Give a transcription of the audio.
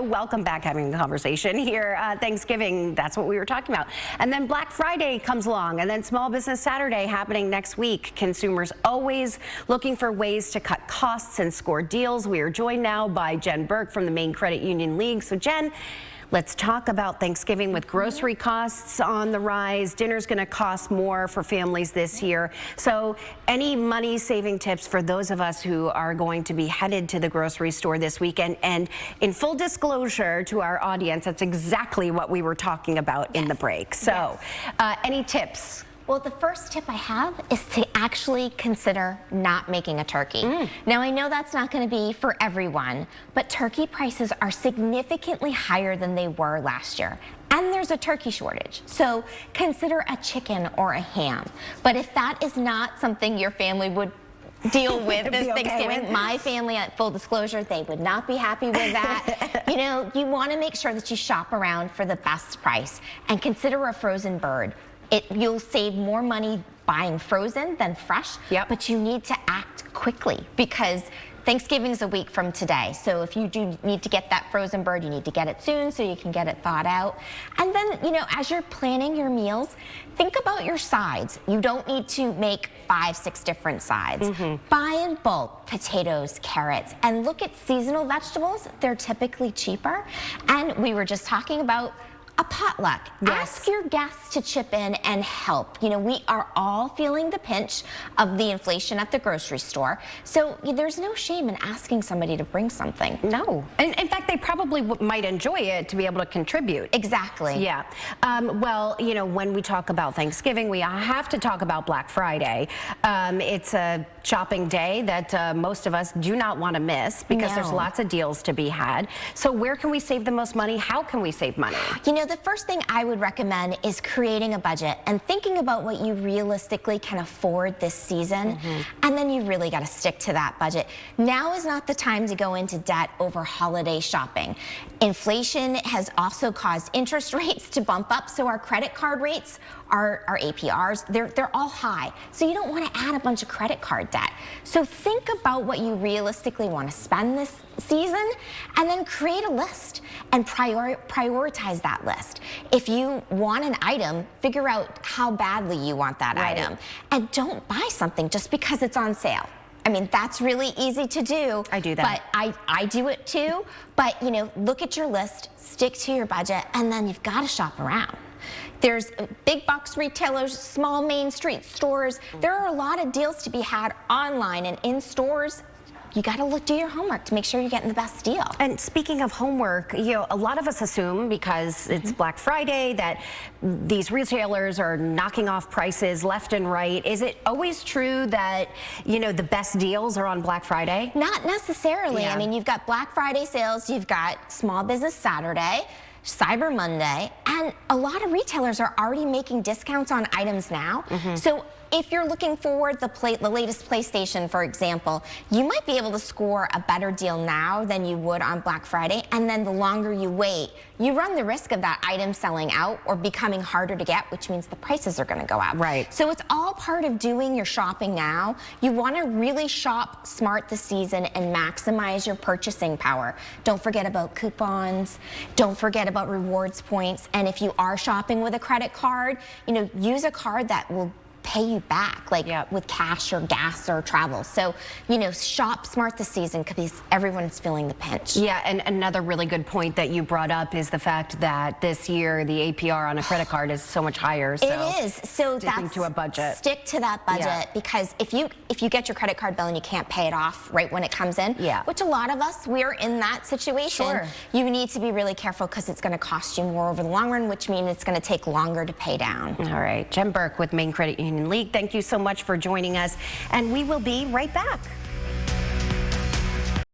welcome back, having a conversation here. Thanksgiving, that's what we were talking about. And then Black Friday comes along, and then Small Business Saturday happening next week. Consumers always looking for ways to cut costs and score deals. We are joined now by Jen Burke from the Maine Credit Union League. So Jen, let's talk about Thanksgiving with grocery costs on the rise. Dinner's going to cost more for families this year. So any money saving tips for those of us who are going to be headed to the grocery store this weekend? And in full disclosure to our audience, that's exactly what we were talking about in the break. So any tips? Well, the first tip I have is to actually consider not making a turkey. Now, I know that's not going to be for everyone, but turkey prices are significantly higher than they were last year. And there's a turkey shortage. So consider a chicken or a ham. But if that is not something your family would deal with this Thanksgiving. My family, at full disclosure, they would not be happy with that. You know, you want to make sure that you shop around for the best price and consider a frozen bird. You'll save more money buying frozen than fresh, but you need to act quickly because Thanksgiving is a week from today. So if you do need to get that frozen bird, you need to get it soon so you can get it thawed out. And then, you know, as you're planning your meals, think about your sides. You don't need to make 5, 6 different sides. Buy in bulk potatoes, carrots, and look at seasonal vegetables. They're typically cheaper. And we were just talking about a potluck. Ask your guests to chip in and help. You know, we are all feeling the pinch of the inflation at the grocery store. So there's no shame in asking somebody to bring something. No. And in fact, they probably might enjoy it to be able to contribute. Exactly. Yeah. Well, you know, when we talk about Thanksgiving, we have to talk about Black Friday. It's a shopping day that most of us do not want to miss because there's lots of deals to be had. So where can we save the most money? How can we save money? You know, the first thing I would recommend is creating a budget and thinking about what you realistically can afford this season. And then you really got to stick to that budget. Now is not the time to go into debt over holiday shopping. Inflation has also caused interest rates to bump up, so our credit card rates, our APRs, they're all high. So you don't want to add a bunch of credit card debt. So think about what you realistically want to spend this season and then create a list and prioritize that list. If you want an item, figure out how badly you want that item. And don't buy something just because it's on sale. I mean, that's really easy to do. I do that. But I do it too. But, you know, look at your list, stick to your budget, and then you've got to shop around. There's big box retailers, small Main Street stores. There are a lot of deals to be had online and in stores. You got to do your homework to make sure you're getting the best deal. And speaking of homework, you know, a lot of us assume because it's Black Friday that these retailers are knocking off prices left and right. Is it always true that, you know, the best deals are on Black Friday? Not necessarily. I mean, you've got Black Friday sales, you've got Small Business Saturday, Cyber Monday, and a lot of retailers are already making discounts on items now. So if you're looking for the latest PlayStation, for example, you might be able to score a better deal now than you would on Black Friday. And then the longer you wait, you run the risk of that item selling out or becoming harder to get, which means the prices are going to go up. So it's all part of doing your shopping now. You want to really shop smart this season and maximize your purchasing power. Don't forget about coupons. Don't forget about rewards points. And if you are shopping with a credit card, you know, use a card that will pay you back, like with cash or gas or travel. So, you know, shop smart this season because everyone's feeling the pinch. Yeah, and another really good point that you brought up is the fact that this year the APR on a credit card is so much higher. So it is. So sticking to a budget. Stick to that budget because if you get your credit card bill and you can't pay it off right when it comes in, which a lot of us, we are in that situation, you need to be really careful because it's going to cost you more over the long run, which means it's going to take longer to pay down. All right, Jen Burke with Maine Credit Union League, thank you so much for joining us, and we will be right back.